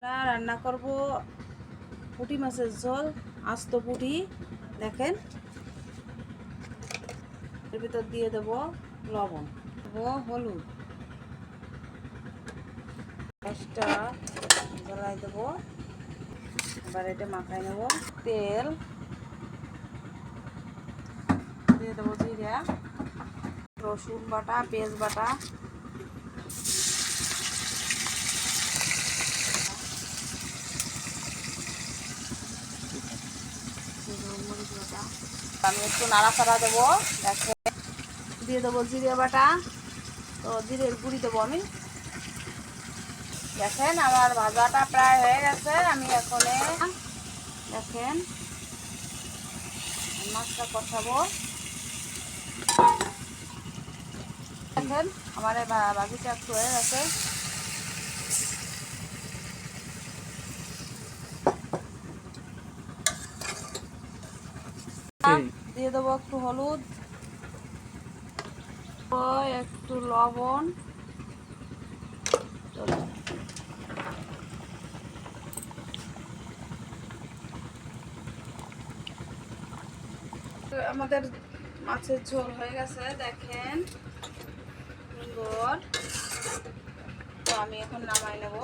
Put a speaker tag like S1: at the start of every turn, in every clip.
S1: রান্না করব পুঁটি মাছের ঝোল, আস্ত পুঁটি। দেখেন, এর ভিতর দিয়ে দেব লবণ, দেবো হলুদ, গ্যাসটা জ্বালাই দেবো। এবার এটা মাখাই নেব। তেল দিয়ে দেবো, জিরা, রসুন বাটা, পেঁয়াজ বাটা, মরিচ বাটা। আমি একটু নাড়াচাড়া দেবো। দেখে দিয়ে দেবো জিরে বাটা, তো জিরের গুঁড়ি দেবো আমি। দেখেন আমার ভাজাটা প্রায় হয়ে গেছে। আমি এখন দেখেন মাছটা কষাবো। দেখেন আমার ভাজিটা একটু হয়ে গেছে। দিয়ে দেবো একটু হলুদ, একটু লবণ, আমাদের মাছের ঝোল হয়ে গেছে। দেখেন সুন্দর। তো আমি এখন নামাই নেব।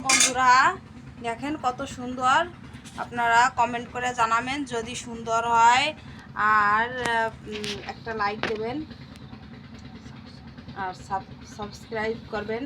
S1: বন্ধুরা দেখেন কত সুন্দর। আপনারা কমেন্ট করে জানাবেন যদি সুন্দর হয়, আর একটা লাইক দেবেন আর সাবস্ক্রাইব করবেন।